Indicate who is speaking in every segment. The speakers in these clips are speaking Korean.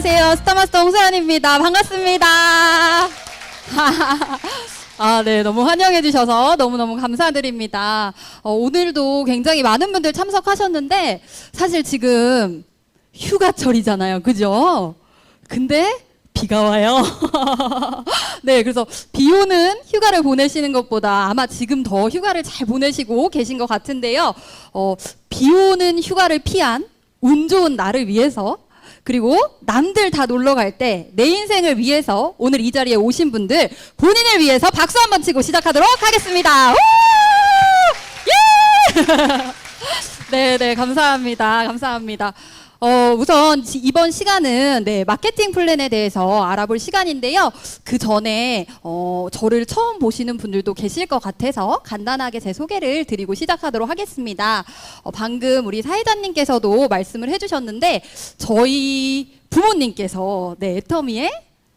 Speaker 1: 안녕하세요. 스타마스터 홍소연입니다. 반갑습니다. 네, 너무 환영해 주셔서 너무너무 감사드립니다. 오늘도 굉장히 많은 분들 참석하셨는데 사실 지금 휴가철이잖아요. 그죠? 근데 비가 와요. 네, 그래서 비 오는 휴가를 보내시는 것보다 아마 지금 더 휴가를 잘 보내시고 계신 것 같은데요. 비 오는 휴가를 피한 운 좋은 나를 위해서, 그리고 남들 다 놀러 갈 때 내 인생을 위해서 오늘 이 자리에 오신 분들 본인을 위해서 박수 한번 치고 시작하도록 하겠습니다. 우! 예! 네, 감사합니다. 감사합니다. 우선 이번 시간은 마케팅 플랜에 대해서 알아볼 시간인데요. 그 전에 저를 처음 보시는 분들도 계실 것 같아서 간단하게 제 소개를 드리고 시작하도록 하겠습니다. 방금 우리 사회자님께서도 말씀을 해주셨는데 저희 부모님께서 애터미의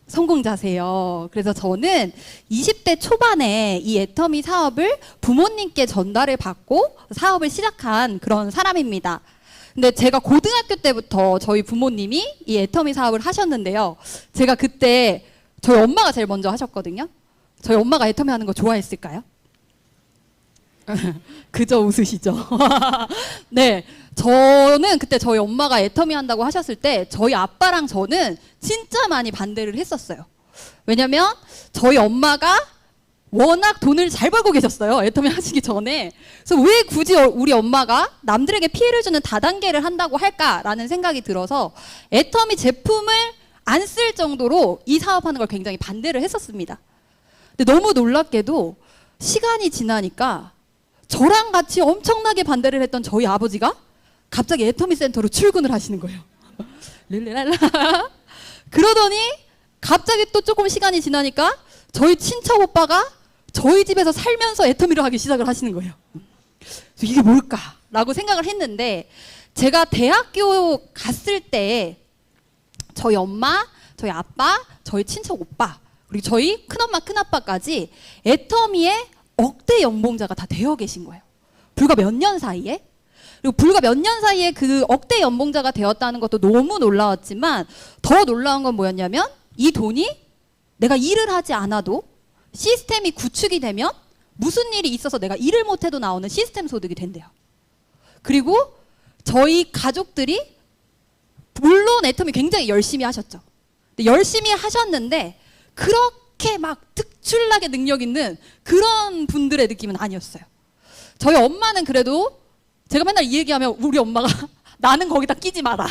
Speaker 1: 성공자세요. 그래서 저는 20대 초반에 이 애터미 사업을 부모님께 전달을 받고 사업을 시작한 그런 사람입니다. 근데 제가 고등학교 때부터 저희 부모님이 이 애터미 사업을 하셨는데요. 제가 그때 저희 엄마가 제일 먼저 하셨거든요. 저희 엄마가 애터미 하는 거 좋아했을까요? 그저 웃으시죠. 네, 저는 그때 저희 엄마가 애터미 한다고 하셨을 때 저희 아빠랑 저는 진짜 많이 반대를 했었어요. 왜냐면 저희 엄마가 워낙 돈을 잘 벌고 계셨어요. 애터미 하시기 전에. 그래서 왜 굳이 우리 엄마가 남들에게 피해를 주는 다단계를 한다고 할까라는 생각이 들어서 애터미 제품을 안 쓸 정도로 이 사업하는 걸 굉장히 반대를 했었습니다. 근데 너무 놀랍게도 시간이 지나니까 저랑 같이 엄청나게 반대를 했던 저희 아버지가 갑자기 애터미 센터로 출근을 하시는 거예요. 릴레랄라. 그러더니 갑자기 또 조금 시간이 지나니까 저희 친척 오빠가 저희 집에서 살면서 애터미를 하기 시작을 하시는 거예요. 이게 뭘까라고 생각을 했는데 제가 대학교 갔을 때 저희 엄마, 저희 아빠, 저희 친척 오빠 그리고 저희 큰엄마, 큰아빠까지 애터미의 억대 연봉자가 다 되어 계신 거예요. 불과 몇 년 사이에. 그리고 불과 몇 년 사이에 그 억대 연봉자가 되었다는 것도 너무 놀라웠지만 더 놀라운 건 뭐였냐면 이 돈이 내가 일을 하지 않아도 시스템이 구축이 되면 무슨 일이 있어서 내가 일을 못해도 나오는 시스템 소득이 된대요. 그리고 저희 가족들이 물론 애터미 굉장히 열심히 하셨죠. 근데 열심히 하셨는데 그렇게 막 특출나게 능력 있는 그런 분들의 느낌은 아니었어요. 저희 엄마는 그래도 제가 맨날 이 얘기하면 우리 엄마가 나는 거기다 끼지 마라.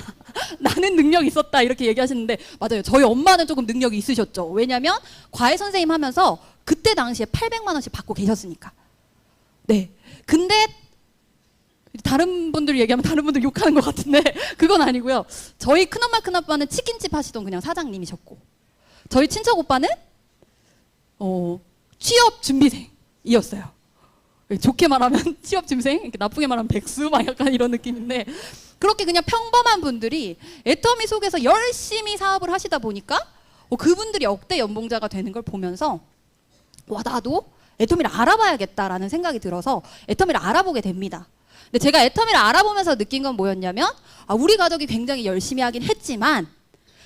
Speaker 1: 나는 능력이 있었다 이렇게 얘기하시는데 맞아요. 저희 엄마는 조금 능력이 있으셨죠. 왜냐면 과외 선생님 하면서 그때 당시에 800만 원씩 받고 계셨으니까. 네. 근데 다른 분들 얘기하면 다른 분들 욕하는 것 같은데 그건 아니고요. 저희 큰엄마 큰아빠는 치킨집 하시던 그냥 사장님이셨고 저희 친척 오빠는 취업 준비생이었어요. 좋게 말하면 취업 준비생, 나쁘게 말하면 백수 막 약간 이런 느낌인데 그렇게 그냥 평범한 분들이 애터미 속에서 열심히 사업을 하시다 보니까 그분들이 억대 연봉자가 되는 걸 보면서 와 나도 애터미를 알아봐야겠다라는 생각이 들어서 애터미를 알아보게 됩니다. 근데 제가 애터미를 알아보면서 느낀 건 뭐였냐면 우리 가족이 굉장히 열심히 하긴 했지만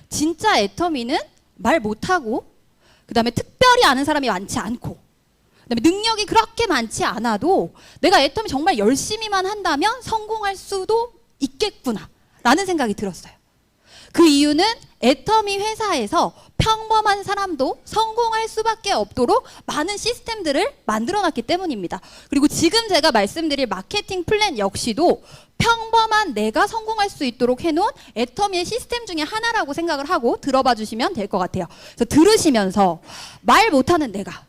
Speaker 1: 진짜 애터미는 말 못하고 그 다음에 특별히 아는 사람이 많지 않고 그다음에 능력이 그렇게 많지 않아도 내가 애터미 정말 열심히만 한다면 성공할 수도 있겠구나 라는 생각이 들었어요. 그 이유는 애터미 회사에서 평범한 사람도 성공할 수밖에 없도록 많은 시스템들을 만들어놨기 때문입니다. 그리고 지금 제가 말씀드릴 마케팅 플랜 역시도 평범한 내가 성공할 수 있도록 해놓은 애터미의 시스템 중에 하나라고 생각을 하고 들어봐 주시면 될 것 같아요. 그래서 들으시면서 말 못하는 내가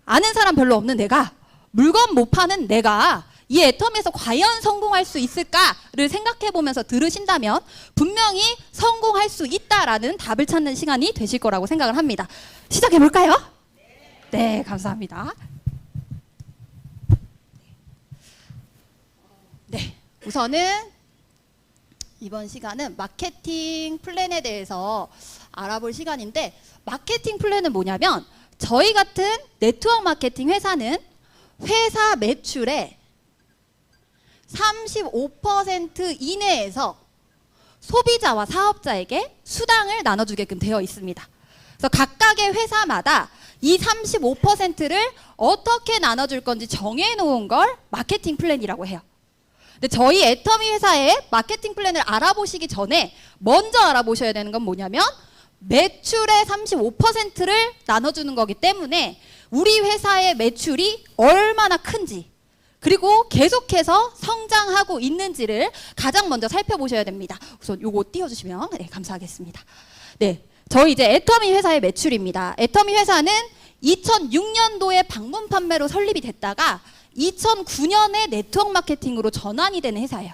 Speaker 1: 아는 사람 별로 없는 내가 물건 못 파는 내가 이 애터미에서 과연 성공할 수 있을까를 생각해 보면서 들으신다면 분명히 성공할 수 있다라는 답을 찾는 시간이 되실 거라고 생각을 합니다. 시작해 볼까요? 네, 감사합니다. 네, 우선은 이번 시간은 마케팅 플랜에 대해서 알아볼 시간인데 마케팅 플랜은 뭐냐면 저희 같은 네트워크 마케팅 회사는 회사 매출의 35% 이내에서 소비자와 사업자에게 수당을 나눠주게끔 되어 있습니다. 그래서 각각의 회사마다 이 35%를 어떻게 나눠줄 건지 정해놓은 걸 마케팅 플랜이라고 해요. 근데 저희 애터미 회사의 마케팅 플랜을 알아보시기 전에 먼저 알아보셔야 되는 건 뭐냐면 매출의 35%를 나눠주는 거기 때문에 우리 회사의 매출이 얼마나 큰지 그리고 계속해서 성장하고 있는지를 가장 먼저 살펴보셔야 됩니다. 우선 요거 띄워주시면 네, 감사하겠습니다. 네, 저희 이제 애터미 회사의 매출입니다. 애터미 회사는 2006년도에 방문 판매로 설립이 됐다가 2009년에 네트워크 마케팅으로 전환이 되는 회사예요.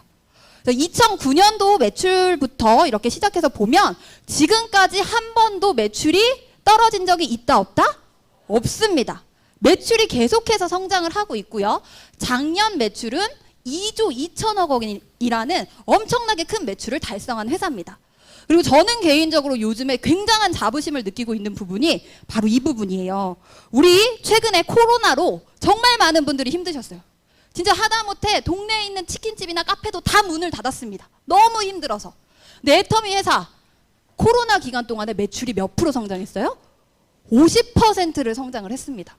Speaker 1: 2009년도 매출부터 이렇게 시작해서 보면 지금까지 한 번도 매출이 떨어진 적이 있다 없다? 없습니다. 매출이 계속해서 성장을 하고 있고요. 작년 매출은 2조 2천억 원이라는 엄청나게 큰 매출을 달성한 회사입니다. 그리고 저는 개인적으로 요즘에 굉장한 자부심을 느끼고 있는 부분이 바로 이 부분이에요. 우리 최근에 코로나로 정말 많은 분들이 힘드셨어요. 진짜 하다못해 동네에 있는 치킨집이나 카페도 다 문을 닫았습니다. 너무 힘들어서. 근데 애터미 회사 코로나 기간 동안에 매출이 몇 프로 성장했어요? 50%를 성장을 했습니다.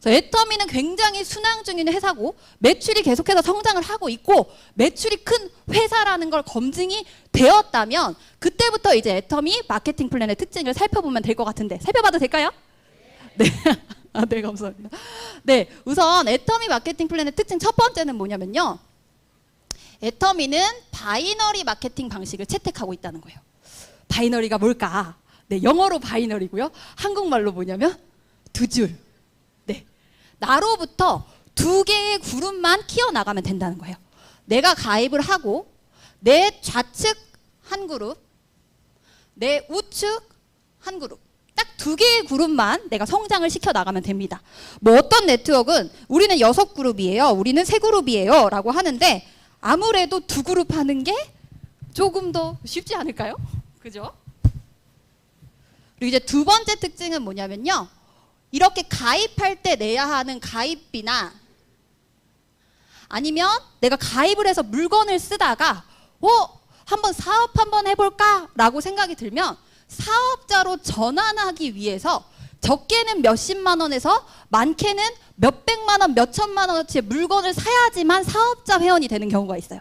Speaker 1: 그래서 애터미는 굉장히 순항 중인 회사고 매출이 계속해서 성장을 하고 있고 매출이 큰 회사라는 걸 검증이 되었다면 그때부터 이제 애터미 마케팅 플랜의 특징을 살펴보면 될 것 같은데 살펴봐도 될까요? 네. 아, 네, 감사합니다. 네, 우선 애터미 마케팅 플랜의 특징 첫 번째는 뭐냐면요. 애터미는 바이너리 마케팅 방식을 채택하고 있다는 거예요. 바이너리가 뭘까? 네, 영어로 바이너리고요. 한국말로 뭐냐면 두 줄. 네, 나로부터 두 개의 그룹만 키워나가면 된다는 거예요. 내가 가입을 하고 내 좌측 한 그룹, 내 우측 한 그룹. 딱 두 개의 그룹만 내가 성장을 시켜 나가면 됩니다. 뭐 어떤 네트워크는 우리는 6그룹이에요. 우리는 3그룹이에요. 라고 하는데 아무래도 2그룹 하는 게 조금 더 쉽지 않을까요? 그죠? 그리고 이제 두 번째 특징은 뭐냐면요. 이렇게 가입할 때 내야 하는 가입비나 아니면 내가 가입을 해서 물건을 쓰다가 한번 사업 한번 해볼까? 라고 생각이 들면 사업자로 전환하기 위해서 적게는 몇십만 원에서 많게는 몇백만 원, 몇천만 원어치의 물건을 사야지만 사업자 회원이 되는 경우가 있어요.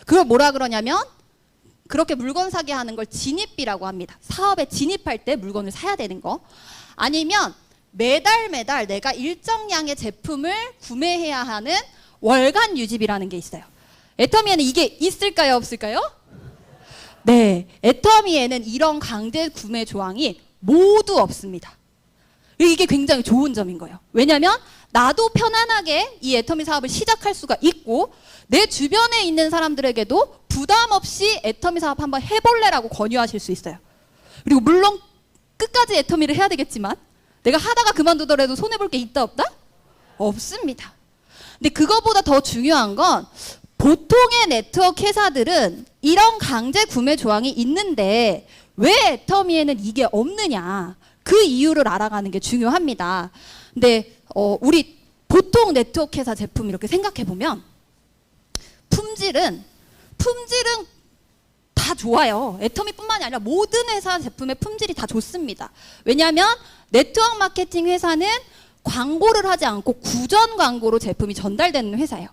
Speaker 1: 그걸 뭐라 그러냐면 그렇게 물건 사게 하는 걸 진입비라고 합니다. 사업에 진입할 때 물건을 사야 되는 거. 아니면 매달 내가 일정량의 제품을 구매해야 하는 월간 유지비라는 게 있어요. 애터미에는 이게 있을까요? 없을까요? 네, 애터미에는 이런 강제 구매 조항이 모두 없습니다. 이게 굉장히 좋은 점인 거예요. 왜냐하면 나도 편안하게 이 애터미 사업을 시작할 수가 있고 내 주변에 있는 사람들에게도 부담 없이 애터미 사업 한번 해볼래라고 권유하실 수 있어요. 그리고 물론 끝까지 애터미를 해야 되겠지만 내가 하다가 그만두더라도 손해볼 게 있다 없다? 없습니다. 근데 그거보다 더 중요한 건 보통의 네트워크 회사들은 이런 강제 구매 조항이 있는데 왜 애터미에는 이게 없느냐 그 이유를 알아가는 게 중요합니다. 근데 우리 보통 네트워크 회사 제품 이렇게 생각해 보면 품질은 다 좋아요. 애터미뿐만이 아니라 모든 회사 제품의 품질이 다 좋습니다. 왜냐하면 네트워크 마케팅 회사는 광고를 하지 않고 구전 광고로 제품이 전달되는 회사예요.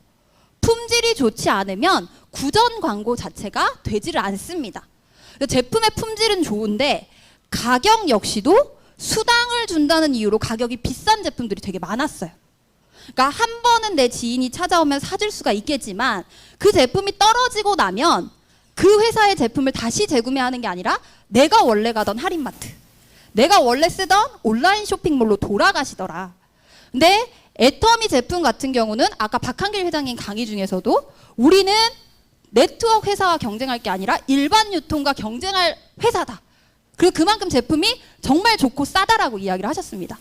Speaker 1: 품질이 좋지 않으면 구전 광고 자체가 되지를 않습니다. 제품의 품질은 좋은데 가격 역시도 수당을 준다는 이유로 가격이 비싼 제품들이 되게 많았어요. 그러니까 한 번은 내 지인이 찾아오면 사줄 수가 있겠지만 그 제품이 떨어지고 나면 그 회사의 제품을 다시 재구매하는 게 아니라 내가 원래 가던 할인마트, 내가 원래 쓰던 온라인 쇼핑몰로 돌아가시더라. 근데 애터미 제품 같은 경우는 아까 박한길 회장님 강의 중에서도 우리는 네트워크 회사와 경쟁할 게 아니라 일반 유통과 경쟁할 회사다. 그리고 그만큼 제품이 정말 좋고 싸다라고 이야기를 하셨습니다.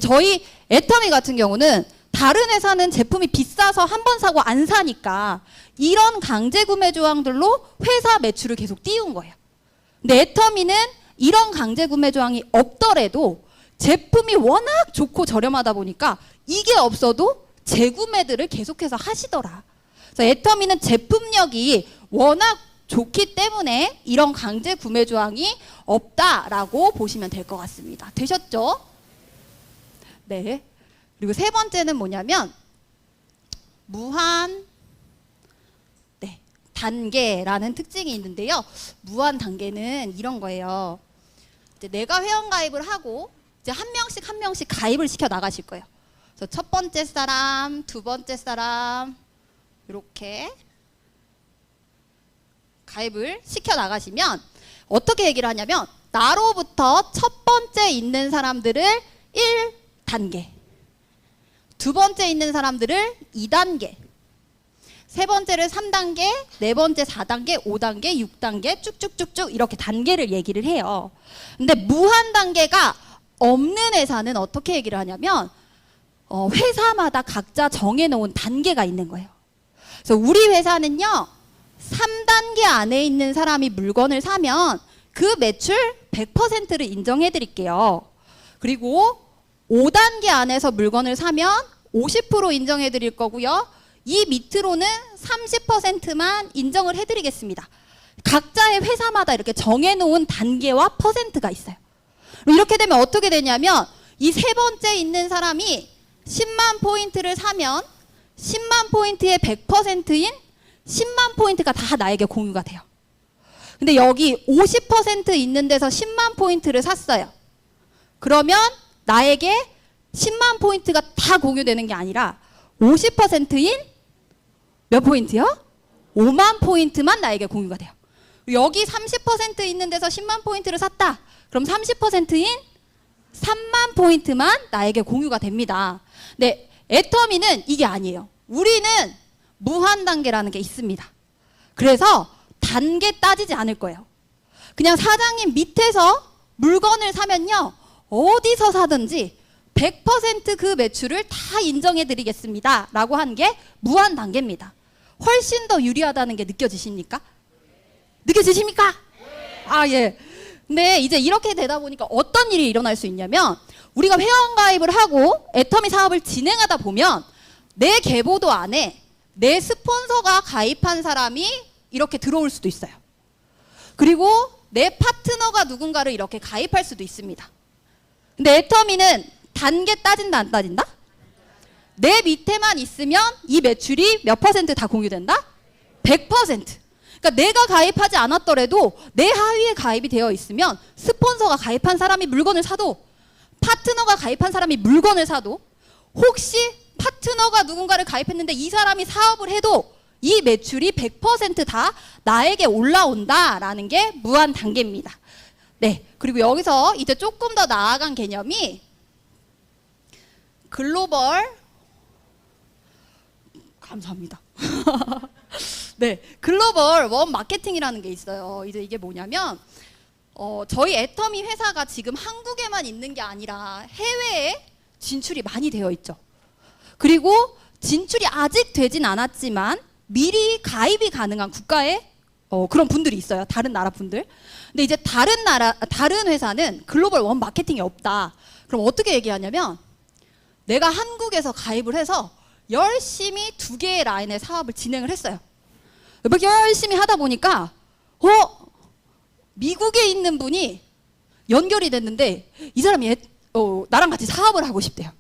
Speaker 1: 저희 애터미 같은 경우는 다른 회사는 제품이 비싸서 한 번 사고 안 사니까 이런 강제 구매 조항들로 회사 매출을 계속 띄운 거예요. 근데 애터미는 이런 강제 구매 조항이 없더라도 제품이 워낙 좋고 저렴하다 보니까 이게 없어도 재구매들을 계속해서 하시더라. 그래서 애터미는 제품력이 워낙 좋기 때문에 이런 강제 구매 조항이 없다라고 보시면 될 것 같습니다. 되셨죠? 네. 그리고 세 번째는 뭐냐면 무한 단계라는 특징이 있는데요. 무한 단계는 이런 거예요. 이제 내가 회원 가입을 하고 이제 한 명씩 가입을 시켜 나가실 거예요. 그래서 첫 번째 사람, 두 번째 사람 이렇게 가입을 시켜 나가시면 어떻게 얘기를 하냐면 나로부터 첫 번째 있는 사람들을 1단계, 두 번째 있는 사람들을 2단계, 세 번째를 3단계, 네 번째 4단계, 5단계, 6단계 쭉쭉쭉쭉 이렇게 단계를 얘기를 해요. 근데 무한 단계가 없는 회사는 어떻게 얘기를 하냐면 회사마다 각자 정해놓은 단계가 있는 거예요. 그래서 우리 회사는요 3단계 안에 있는 사람이 물건을 사면 그 매출 100%를 인정해 드릴게요. 그리고 5단계 안에서 물건을 사면 50% 인정해 드릴 거고요. 이 밑으로는 30%만 인정을 해드리겠습니다. 각자의 회사마다 이렇게 정해놓은 단계와 퍼센트가 있어요. 이렇게 되면 어떻게 되냐면 이 세 번째 있는 사람이 10만 포인트를 사면 10만 포인트의 100%인 10만 포인트가 다 나에게 공유가 돼요. 근데 여기 50% 있는 데서 10만 포인트를 샀어요. 그러면 나에게 10만 포인트가 다 공유되는 게 아니라 50%인 몇 포인트요? 5만 포인트만 나에게 공유가 돼요. 여기 30% 있는 데서 10만 포인트를 샀다. 그럼 30%인 3만 포인트만 나에게 공유가 됩니다. 근데 애터미는 이게 아니에요. 우리는 무한 단계라는 게 있습니다. 그래서 단계 따지지 않을 거예요. 그냥 사장님 밑에서 물건을 사면요. 어디서 사든지 100% 그 매출을 다 인정해 드리겠습니다. 라고 한 게 무한 단계입니다. 훨씬 더 유리하다는 게 느껴지십니까? 느껴지십니까? 아, 예. 근데 이제 이렇게 되다 보니까 어떤 일이 일어날 수 있냐면 우리가 회원 가입을 하고 애터미 사업을 진행하다 보면 내 계보도 안에 내 스폰서가 가입한 사람이 이렇게 들어올 수도 있어요. 그리고 내 파트너가 누군가를 이렇게 가입할 수도 있습니다. 근데 애터미는 단계 따진다 안 따진다? 내 밑에만 있으면 이 매출이 몇 퍼센트 다 공유된다? 100%. 그러니까 내가 가입하지 않았더라도 내 하위에 가입이 되어 있으면 스폰서가 가입한 사람이 물건을 사도 파트너가 가입한 사람이 물건을 사도 혹시 파트너가 누군가를 가입했는데 이 사람이 사업을 해도 이 매출이 100% 나에게 올라온다라는 게 무한 단계입니다. 네, 그리고 여기서 이제 조금 더 나아간 개념이 글로벌 감사합니다. 네, 글로벌 원 마케팅이라는 게 있어요. 이제 이게 뭐냐면 저희 애터미 회사가 지금 한국에만 있는 게 아니라 해외에 진출이 많이 되어 있죠. 그리고 진출이 아직 되진 않았지만 미리 가입이 가능한 국가에 그런 분들이 있어요. 다른 나라 분들. 근데 이제 다른 회사는 글로벌 원 마케팅이 없다. 그럼 어떻게 얘기하냐면 내가 한국에서 가입을 해서 열심히 2개의 라인의 사업을 진행을 했어요. 이렇게 열심히 하다 보니까 미국에 있는 분이 연결이 됐는데 이 사람이 나랑 같이 사업을 하고 싶대요.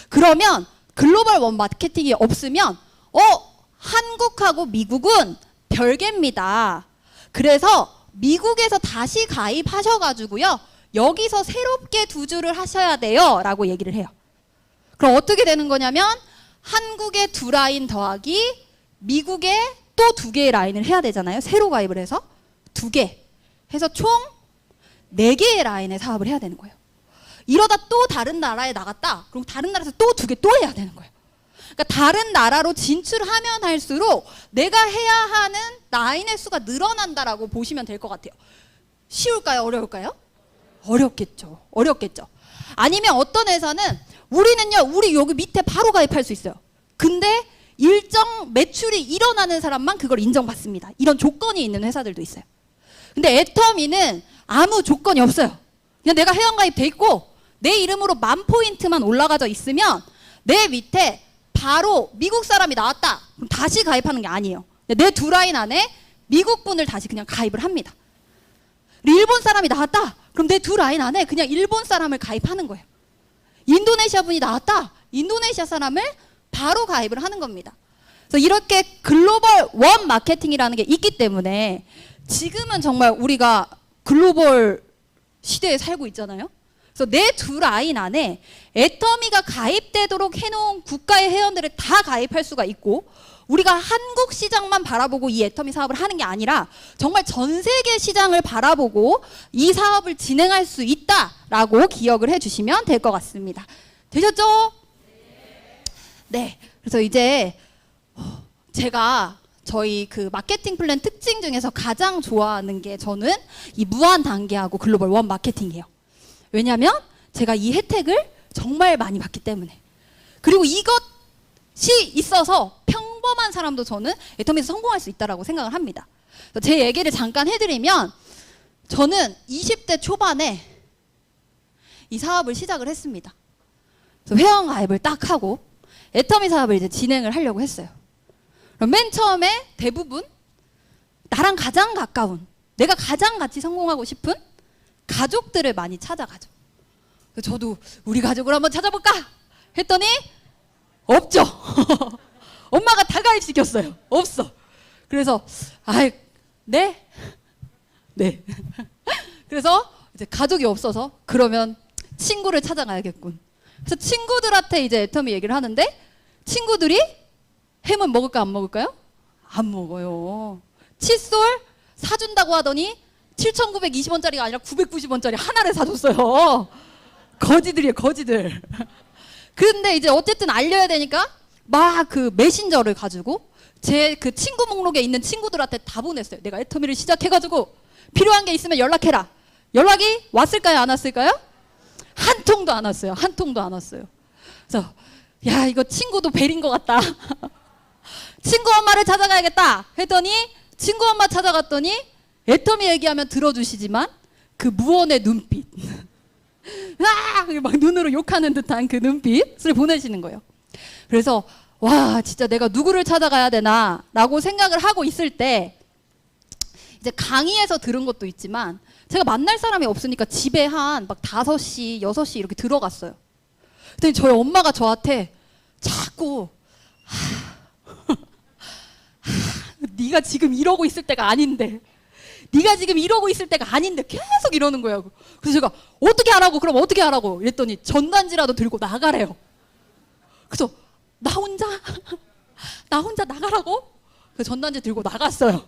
Speaker 1: 그러면 글로벌 원 마케팅이 없으면 한국하고 미국은 별개입니다. 그래서 미국에서 다시 가입하셔가지고요. 여기서 새롭게 2주를 하셔야 돼요. 라고 얘기를 해요. 그럼 어떻게 되는 거냐면 한국에 2라인 더하기 미국에 또 2개의 라인을 해야 되잖아요. 새로 가입을 해서 2개 해서 총 4개의 라인의 사업을 해야 되는 거예요. 이러다 또 다른 나라에 나갔다. 그럼 다른 나라에서 또 2개 또 해야 되는 거예요. 그러니까 다른 나라로 진출하면 할수록 내가 해야 하는 라인의 수가 늘어난다라고 보시면 될 것 같아요. 쉬울까요? 어려울까요? 어렵겠죠. 어렵겠죠. 아니면 어떤 회사는 우리 여기 밑에 바로 가입할 수 있어요. 근데 일정 매출이 일어나는 사람만 그걸 인정받습니다. 이런 조건이 있는 회사들도 있어요. 근데 애터미는 아무 조건이 없어요. 그냥 내가 회원가입 돼 있고 내 이름으로 10,000포인트만 올라가져 있으면 내 밑에 바로 미국 사람이 나왔다. 그럼 다시 가입하는 게 아니에요. 내 2라인 안에 미국 분을 다시 그냥 가입을 합니다. 일본 사람이 나왔다. 그럼 내 두 라인 안에 그냥 일본 사람을 가입하는 거예요. 인도네시아 분이 나왔다. 인도네시아 사람을 바로 가입을 하는 겁니다. 그래서 이렇게 글로벌 원 마케팅이라는 게 있기 때문에 지금은 정말 우리가 글로벌 시대에 살고 있잖아요. 그래서 내 두 라인 안에 애터미가 가입되도록 해놓은 국가의 회원들을 다 가입할 수가 있고, 우리가 한국 시장만 바라보고 이 애터미 사업을 하는 게 아니라 정말 전 세계 시장을 바라보고 이 사업을 진행할 수 있다라고 기억을 해주시면 될 것 같습니다. 되셨죠? 네. 그래서 이제 제가 저희 그 마케팅 플랜 특징 중에서 가장 좋아하는 게 저는 이 무한 단계하고 글로벌 원 마케팅이에요. 왜냐하면 제가 이 혜택을 정말 많이 받기 때문에, 그리고 이것이 있어서 평범한 사람도 저는 애터미에서 성공할 수 있다고 생각을 합니다. 제 얘기를 잠깐 해드리면, 저는 20대 초반에 이 사업을 시작을 했습니다. 그래서 회원 가입을 딱 하고 애터미 사업을 이제 진행을 하려고 했어요. 그럼 맨 처음에 대부분 나랑 가장 가까운, 내가 가장 같이 성공하고 싶은 가족들을 많이 찾아가죠. 그래서 저도 우리 가족을 한번 찾아볼까 했더니 없죠. 엄마가 다 가입시켰어요. 없어. 그래서 네. 그래서 이제 가족이 없어서 그러면 친구를 찾아가야겠군. 그래서 친구들한테 이제 애터미 얘기를 하는데, 친구들이 햄은 먹을까 안 먹을까요? 안 먹어요. 칫솔 사준다고 하더니 7,920원짜리가 아니라 990원짜리 하나를 사줬어요. 거지들이에요, 거지들. 그런데 이제 어쨌든 알려야 되니까 막 그 메신저를 가지고 제 그 친구 목록에 있는 친구들한테 다 보냈어요. 내가 애터미를 시작해가지고 필요한 게 있으면 연락해라. 연락이 왔을까요, 안 왔을까요? 한 통도 안 왔어요. 한 통도 안 왔어요. 그래서 야, 이거 친구도 벨인 것 같다. 친구 엄마를 찾아가야겠다 했더니, 친구 엄마 찾아갔더니 애터미 얘기하면 들어주시지만 그 무언의 눈빛, 막 눈으로 욕하는 듯한 그 눈빛을 보내시는 거예요. 그래서 와, 진짜 내가 누구를 찾아가야 되나 라고 생각을 하고 있을 때, 이제 강의에서 들은 것도 있지만 제가 만날 사람이 없으니까 집에 한 막 5시, 6시 이렇게 들어갔어요. 그랬더니 저희 엄마가 저한테 자꾸 네가 지금 이러고 있을 때가 아닌데, 네가 지금 이러고 있을 때가 아닌데 계속 이러는 거예요. 그래서 제가 어떻게 하라고, 그럼 어떻게 하라고 이랬더니 전단지라도 들고 나가래요. 그래서 나 혼자 나가라고? 그 전단지 들고 나갔어요.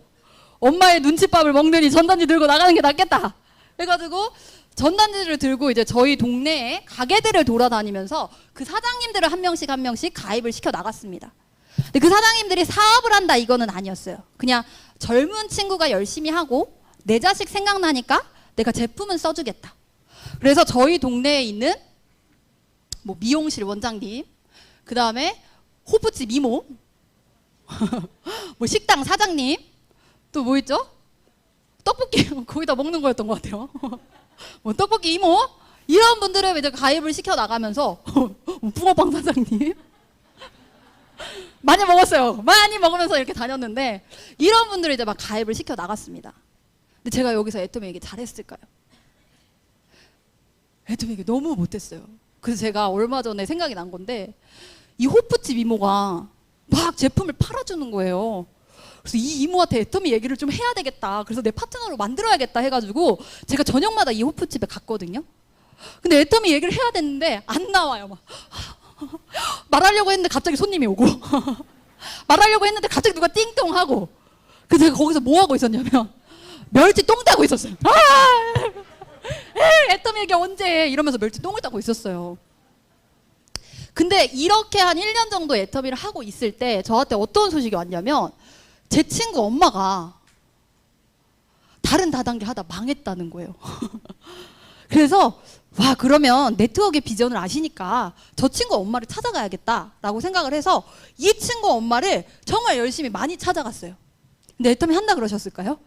Speaker 1: 엄마의 눈칫밥을 먹느니 전단지 들고 나가는 게 낫겠다 해가지고 전단지를 들고 이제 저희 동네에 가게들을 돌아다니면서 그 사장님들을 한 명씩 가입을 시켜 나갔습니다. 근데 그 사장님들이 사업을 한다 이거는 아니었어요. 그냥 젊은 친구가 열심히 하고 내 자식 생각나니까 내가 제품은 써주겠다. 그래서 저희 동네에 있는 뭐 미용실 원장님, 그 다음에 호프집 이모, 뭐 식당 사장님, 또 뭐 있죠? 떡볶이 거기다 먹는 거였던 것 같아요. 뭐 떡볶이 이모, 이런 분들을 이제 가입을 시켜 나가면서 붕어빵 사장님 많이 먹었어요. 많이 먹으면서 이렇게 다녔는데, 이런 분들을 이제 막 가입을 시켜 나갔습니다. 근데 제가 여기서 애터미 얘기 잘했을까요? 애터미 얘기 너무 못했어요. 그래서 제가 얼마 전에 생각이 난 건데, 이 호프집 이모가 막 제품을 팔아주는 거예요. 그래서 이 이모한테 애터미 얘기를 좀 해야 되겠다. 그래서 내 파트너로 만들어야겠다 해가지고 제가 저녁마다 이 호프집에 갔거든요. 근데 애터미 얘기를 해야 되는데 안 나와요. 막 말하려고 했는데 갑자기 손님이 오고 말하려고 했는데 갑자기 누가 띵동하고. 그래서 제가 거기서 뭐 하고 있었냐면 멸치 똥 따고 있었어요. 애터미 얘기 언제 해? 이러면서 멸치 똥을 따고 있었어요. 근데 이렇게 한 1년 정도 애터미를 하고 있을 때 저한테 어떤 소식이 왔냐면, 제 친구 엄마가 다른 다단계 하다 망했다는 거예요. 그래서 와, 그러면 네트워크의 비전을 아시니까 저 친구 엄마를 찾아가야겠다라고 생각을 해서 이 친구 엄마를 정말 열심히 많이 찾아갔어요. 근데 애터미 한다 그러셨을까요?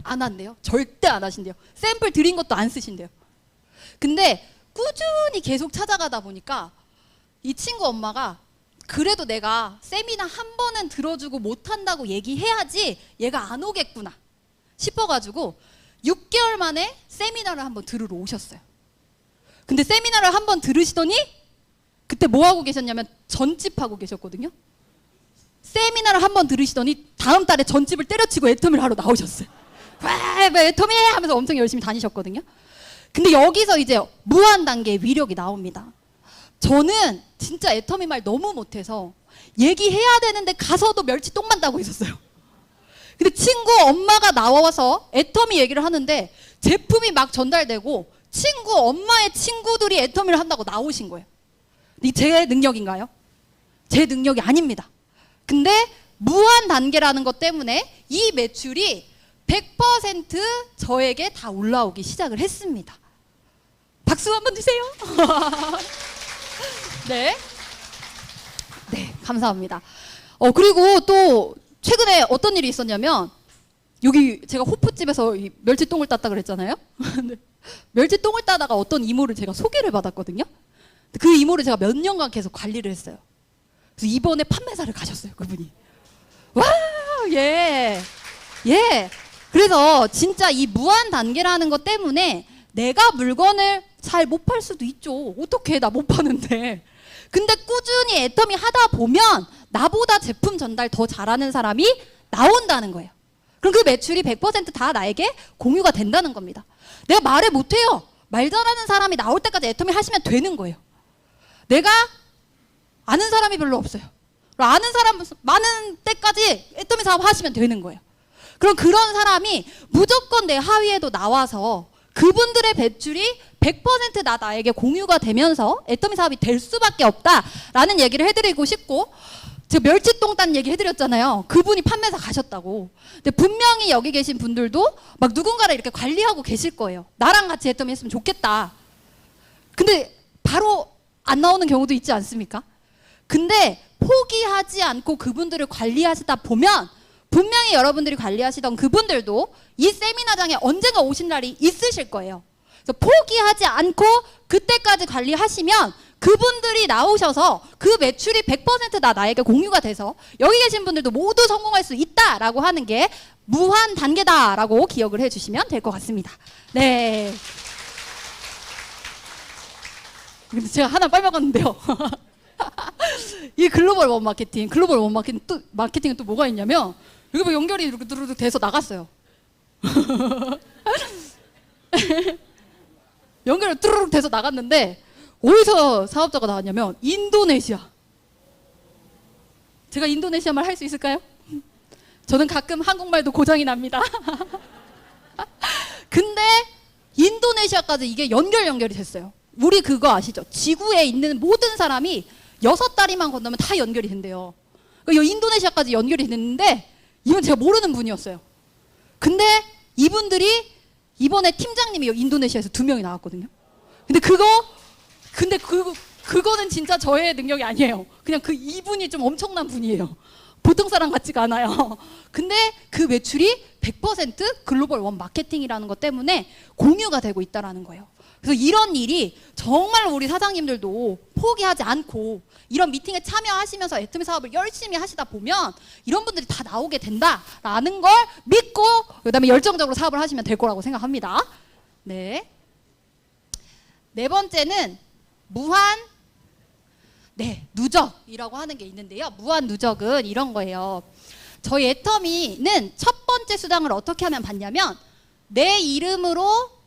Speaker 1: 안 한대요. 절대 안 하신대요. 샘플 드린 것도 안 쓰신대요. 근데 꾸준히 계속 찾아가다 보니까 이 친구 엄마가 그래도 내가 세미나 한 번은 들어주고 못한다고 얘기해야지 얘가 안 오겠구나 싶어가지고 6개월 만에 세미나를 한번 들으러 오셨어요. 근데 세미나를 한번 들으시더니 그때 뭐 하고 계셨냐면 전집하고 계셨거든요. 세미나를 한번 들으시더니 다음 달에 전집을 때려치고 애터미를 하러 나오셨어요. 와, 애터미 하면서 엄청 열심히 다니셨거든요. 근데 여기서 이제 무한 단계의 위력이 나옵니다. 저는 진짜 애터미 말 너무 못해서 얘기해야 되는데 가서도 멸치 똥만 따고 있었어요. 근데 친구 엄마가 나와서 애터미 얘기를 하는데 제품이 막 전달되고 친구 엄마의 친구들이 애터미를 한다고 나오신 거예요. 이게 제 능력인가요? 제 능력이 아닙니다. 근데 무한 단계라는 것 때문에 이 매출이 100% 저에게 다 올라오기 시작을 했습니다. 박수 한번 주세요. 네. 네, 감사합니다. 그리고 또 최근에 어떤 일이 있었냐면 여기 제가 호프집에서 이 멸치똥을 땄다 그랬잖아요. 멸치똥을 따다가 어떤 이모를 제가 소개를 받았거든요. 그 이모를 제가 몇 년간 계속 관리를 했어요. 그래서 이번에 판매사를 가셨어요, 그분이. 와, 예. 예. 그래서 진짜 이 무한 단계라는 것 때문에 내가 물건을 잘 못 팔 수도 있죠. 어떻게 나 못 파는데. 근데 꾸준히 애터미 하다 보면 나보다 제품 전달 더 잘하는 사람이 나온다는 거예요. 그럼 그 매출이 100% 나에게 공유가 된다는 겁니다. 내가 말을 못해요. 말 잘하는 사람이 나올 때까지 애터미 하시면 되는 거예요. 내가 아는 사람이 별로 없어요. 아는 사람 많은 때까지 애터미 사업 하시면 되는 거예요. 그럼 그런 사람이 무조건 내 하위에도 나와서 그분들의 매출이 100% 나에게 공유가 되면서 애터미 사업이 될 수밖에 없다라는 얘기를 해드리고 싶고, 제가 멸치똥 딴 얘기 해드렸잖아요. 그분이 판매사 가셨다고. 근데 분명히 여기 계신 분들도 막 누군가를 이렇게 관리하고 계실 거예요. 나랑 같이 애터미 했으면 좋겠다. 근데 바로 안 나오는 경우도 있지 않습니까? 근데 포기하지 않고 그분들을 관리하시다 보면 분명히 여러분들이 관리하시던 그분들도 이 세미나장에 언젠가 오신 날이 있으실 거예요. 그래서 포기하지 않고 그때까지 관리하시면 그분들이 나오셔서 그 매출이 100% 나에게 공유가 돼서 여기 계신 분들도 모두 성공할 수 있다라고 하는 게 무한 단계다라고 기억을 해주시면 될 것 같습니다. 네. 근데 제가 하나 빨먹었는데요. 이 글로벌 원 마케팅은 또 뭐가 있냐면 여기 뭐 연결이 이렇게 두루룩 돼서 나갔어요. 연결이 뚜루룩 돼서 나갔는데 어디서 사업자가 나왔냐면 인도네시아. 제가 인도네시아 말 할 수 있을까요? 저는 가끔 한국말도 고장이 납니다. 근데 인도네시아까지 이게 연결이 됐어요. 우리 그거 아시죠? 지구에 있는 모든 사람이 6다리만 건너면 다 연결이 된대요. 그러니까 인도네시아까지 연결이 됐는데 이건 제가 모르는 분이었어요. 근데 이분들이 이번에 팀장님이 인도네시아에서 2명이 나왔거든요. 근데 그거는 진짜 저의 능력이 아니에요. 그냥 이분이 좀 엄청난 분이에요. 보통 사람 같지가 않아요. 근데 그 매출이 100% 글로벌 원 마케팅이라는 것 때문에 공유가 되고 있다는 거예요. 그래서 이런 일이 정말로 우리 사장님들도 포기하지 않고 이런 미팅에 참여하시면서 애터미 사업을 열심히 하시다 보면 이런 분들이 다 나오게 된다라는 걸 믿고 그다음에 열정적으로 사업을 하시면 될 거라고 생각합니다. 네. 네 번째는 누적이라고 하는 게 있는데요. 무한 누적은 이런 거예요. 저희 애터미는 첫 번째 수당을 어떻게 하면 받냐면 내 이름으로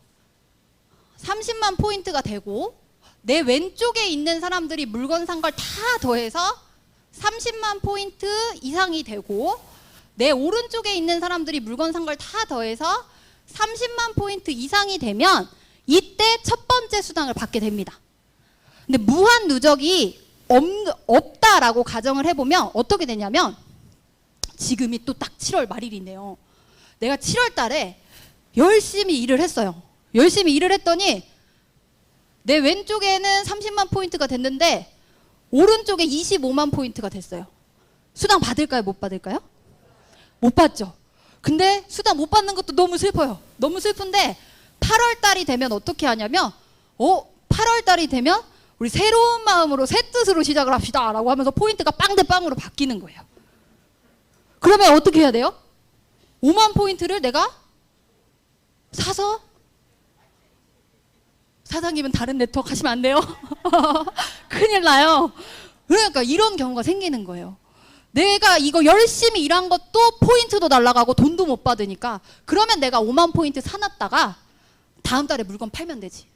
Speaker 1: 30만 포인트가 되고 내 왼쪽에 있는 사람들이 물건 산 걸 다 더해서 30만 포인트 이상이 되고 내 오른쪽에 있는 사람들이 물건 산 걸 다 더해서 30만 포인트 이상이 되면 이때 첫 번째 수당을 받게 됩니다. 근데 무한 누적이 없다라고 가정을 해보면 어떻게 되냐면 지금이 또 딱 7월 말일이네요. 내가 7월 달에 열심히 일을 했어요. 열심히 일을 했더니 내 왼쪽에는 30만 포인트가 됐는데 오른쪽에 25만 포인트가 됐어요. 수당 받을까요? 못 받을까요? 못 받죠. 근데 수당 못 받는 것도 너무 슬퍼요. 너무 슬픈데 8월 달이 되면 어떻게 하냐면 8월 달이 되면 우리 새로운 마음으로 새 뜻으로 시작을 합시다 라고 하면서 포인트가 빵 대 빵으로 바뀌는 거예요. 그러면 어떻게 해야 돼요? 5만 포인트를 내가 사서, 사장님은 다른 네트워크 하시면 안 돼요. 큰일 나요. 그러니까 이런 경우가 생기는 거예요. 내가 이거 열심히 일한 것도 포인트도 날라가고 돈도 못 받으니까, 그러면 내가 5만 포인트 사놨다가 다음 달에 물건 팔면 되지.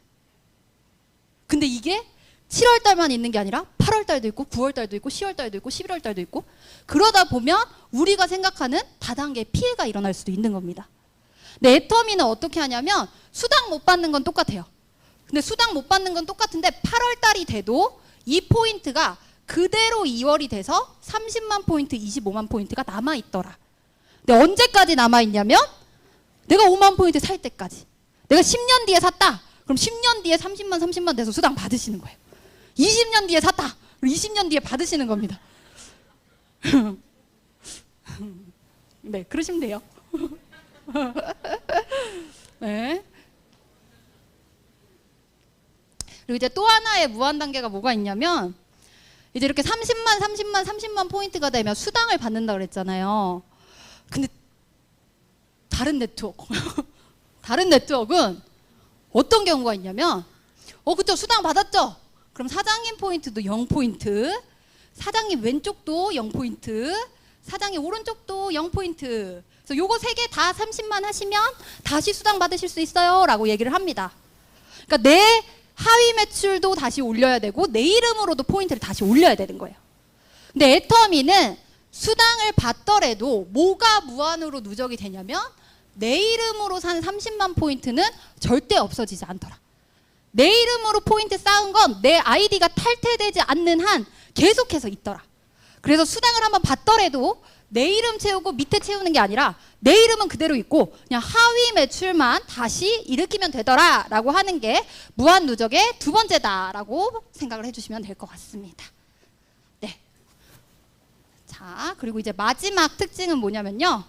Speaker 1: 근데 이게 7월 달만 있는 게 아니라 8월 달도 있고 9월 달도 있고 10월 달도 있고 11월 달도 있고, 그러다 보면 우리가 생각하는 다단계 피해가 일어날 수도 있는 겁니다. 근데 애터미는 어떻게 하냐면 수당 못 받는 건 똑같아요. 근데 수당 못 받는 건 똑같은데 8월 달이 돼도 이 포인트가 그대로 2월이 돼서 30만 포인트, 25만 포인트가 남아있더라. 근데 언제까지 남아있냐면 내가 5만 포인트 살 때까지. 내가 10년 뒤에 샀다. 그럼 10년 뒤에 30만 돼서 수당 받으시는 거예요. 20년 뒤에 샀다. 그럼 20년 뒤에 받으시는 겁니다. 네, 그러시면 돼요. 네. 그리고 이제 또 하나의 무한 단계가 뭐가 있냐면, 이제 이렇게 30만 포인트가 되면 수당을 받는다 그랬잖아요. 근데 다른 네트워크는 어떤 경우가 있냐면, 그쵸, 수당 받았죠? 그럼 사장님 포인트도 0포인트, 사장님 왼쪽도 0포인트, 사장님 오른쪽도 0포인트. 그래서 요거 3개 다 30만 하시면 다시 수당 받으실 수 있어요 라고 얘기를 합니다. 그러니까 내 하위 매출도 다시 올려야 되고 내 이름으로도 포인트를 다시 올려야 되는 거예요. 근데 애터미는 수당을 받더라도 뭐가 무한으로 누적이 되냐면 내 이름으로 산 30만 포인트는 절대 없어지지 않더라. 내 이름으로 포인트 쌓은 건 내 아이디가 탈퇴되지 않는 한 계속해서 있더라. 그래서 수당을 한번 받더라도 내 이름 채우고 밑에 채우는 게 아니라 내 이름은 그대로 있고 그냥 하위 매출만 다시 일으키면 되더라 라고 하는 게 무한 누적의 두 번째다 라고 생각을 해주시면 될 것 같습니다. 네. 자, 그리고 이제 마지막 특징은 뭐냐면요,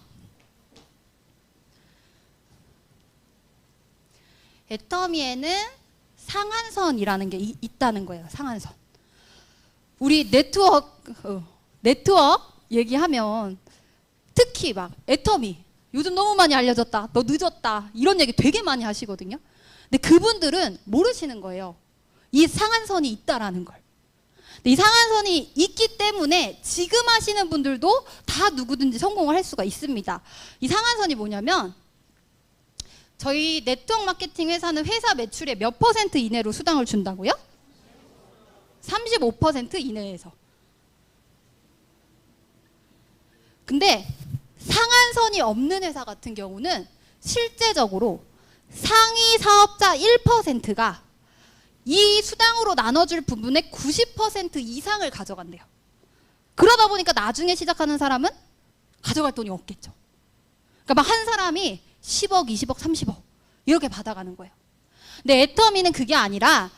Speaker 1: 애터미에는 상한선이라는 게 있다는 거예요. 상한선. 우리 네트워크 얘기하면 특히 막 애터미 요즘 너무 많이 알려졌다, 너 늦었다, 이런 얘기 되게 많이 하시거든요. 근데 그분들은 모르시는 거예요. 이 상한선이 있다라는 걸. 근데 이 상한선이 있기 때문에 지금 하시는 분들도 다 누구든지 성공을 할 수가 있습니다. 이 상한선이 뭐냐면, 저희 네트워크 마케팅 회사는 회사 매출의 몇 % 이내로 수당을 준다고요? 35% 이내에서. 근데 상한선이 없는 회사 같은 경우는 실제적으로 상위 사업자 1%가 이 수당으로 나눠줄 부분의 90% 이상을 가져간대요. 그러다 보니까 나중에 시작하는 사람은 가져갈 돈이 없겠죠. 그러니까 막 한 사람이 10억, 20억, 30억 이렇게 받아가는 거예요. 근데 애터미는 그게 아니라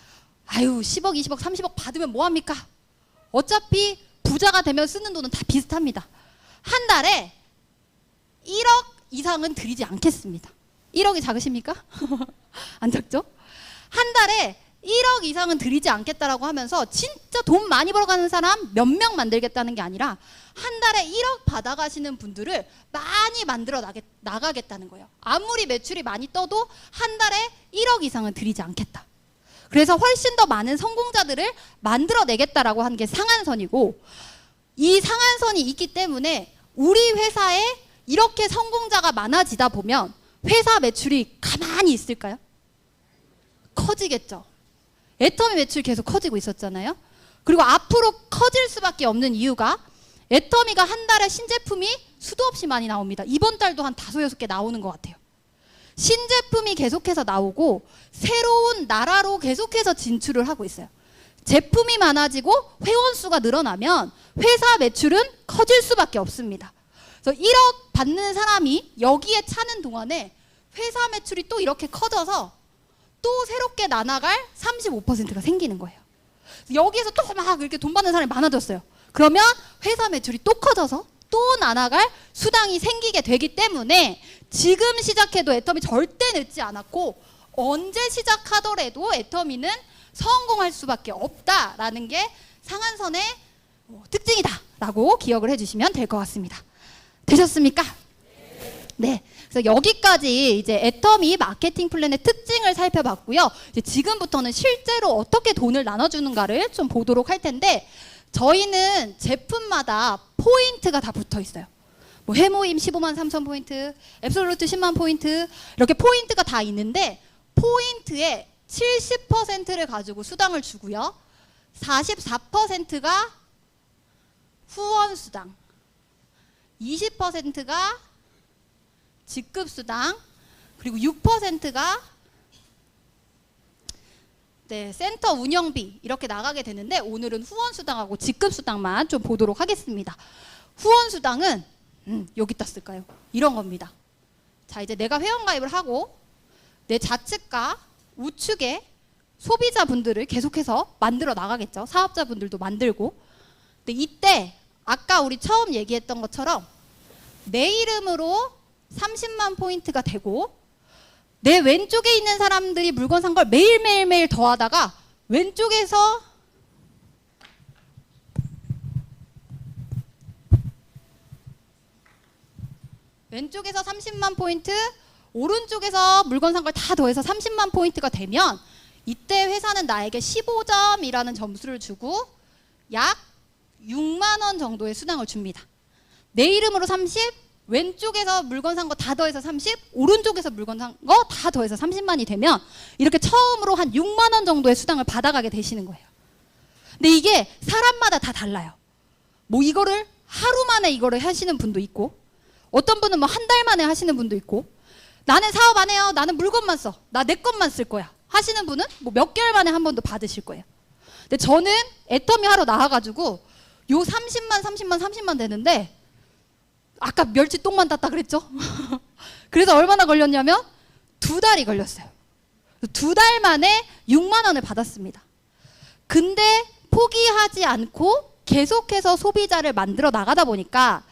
Speaker 1: 10억, 20억, 30억 받으면 뭐합니까? 어차피 부자가 되면 쓰는 돈은 다 비슷합니다. 한 달에 1억 이상은 들이지 않겠습니다. 1억이 작으십니까? 안 작죠? 한 달에 1억 이상은 들이지 않겠다라고 하면서 진짜 돈 많이 벌어가는 사람 몇 명 만들겠다는 게 아니라 한 달에 1억 받아가시는 분들을 많이 만들어 나가겠다는 거예요. 아무리 매출이 많이 떠도 한 달에 1억 이상은 들이지 않겠다. 그래서 훨씬 더 많은 성공자들을 만들어내겠다라고 하는 게 상한선이고, 이 상한선이 있기 때문에 우리 회사에 이렇게 성공자가 많아지다 보면 회사 매출이 가만히 있을까요? 커지겠죠. 애터미 매출 계속 커지고 있었잖아요. 그리고 앞으로 커질 수밖에 없는 이유가 애터미가 한 달에 신제품이 수도 없이 많이 나옵니다. 이번 달도 한 5, 6개 나오는 것 같아요. 신제품이 계속해서 나오고 새로운 나라로 계속해서 진출을 하고 있어요. 제품이 많아지고 회원 수가 늘어나면 회사 매출은 커질 수밖에 없습니다. 그래서 1억 받는 사람이 여기에 차는 동안에 회사 매출이 또 이렇게 커져서 또 새롭게 나눠갈 35%가 생기는 거예요. 여기에서 또 막 이렇게 돈 받는 사람이 많아졌어요. 그러면 회사 매출이 또 커져서 또 나눠갈 수당이 생기게 되기 때문에 지금 시작해도 애터미 절대 늦지 않았고, 언제 시작하더라도 애터미는 성공할 수밖에 없다라는 게 상한선의 특징이다라고 기억을 해주시면 될 것 같습니다. 되셨습니까? 네. 그래서 여기까지 이제 애터미 마케팅 플랜의 특징을 살펴봤고요. 이제 지금부터는 실제로 어떻게 돈을 나눠주는가를 좀 보도록 할 텐데, 저희는 제품마다 포인트가 다 붙어 있어요. 뭐 해모임 15만 3천 포인트, 앱솔루트 10만 포인트, 이렇게 포인트가 다 있는데, 포인트의 70%를 가지고 수당을 주고요. 44%가 후원 수당, 20%가 직급 수당, 그리고 6%가 센터 운영비 이렇게 나가게 되는데, 오늘은 후원 수당하고 직급 수당만 좀 보도록 하겠습니다. 후원 수당은 여기다 쓸까요? 이런 겁니다. 자, 이제 내가 회원가입을 하고 내 좌측과 우측에 소비자분들을 계속해서 만들어 나가겠죠. 사업자분들도 만들고. 근데 이때 아까 우리 처음 얘기했던 것처럼 내 이름으로 30만 포인트가 되고, 내 왼쪽에 있는 사람들이 물건 산 걸 매일매일 더하다가 왼쪽에서 왼쪽에서 30만 포인트, 오른쪽에서 물건 산 걸 다 더해서 30만 포인트가 되면, 이때 회사는 나에게 15점이라는 점수를 주고 약 6만 원 정도의 수당을 줍니다. 내 이름으로 30, 왼쪽에서 물건 산 거 다 더해서 30, 오른쪽에서 물건 산 거 다 더해서 30만이 되면 이렇게 처음으로 한 6만 원 정도의 수당을 받아가게 되시는 거예요. 근데 이게 사람마다 다 달라요. 뭐 이거를 하루 만에 이거를 하시는 분도 있고, 어떤 분은 뭐 한 달 만에 하시는 분도 있고, 나는 사업 안 해요, 나는 물건만 써, 나 내 것만 쓸 거야 하시는 분은 뭐 몇 개월 만에 한 번 더 받으실 거예요. 근데 저는 애터미 하러 나와가지고 요 30만 되는데, 아까 멸치 똥만 땄다 그랬죠? 그래서 얼마나 걸렸냐면 2달이 걸렸어요. 2달 만에 6만 원을 받았습니다. 근데 포기하지 않고 계속해서 소비자를 만들어 나가다 보니까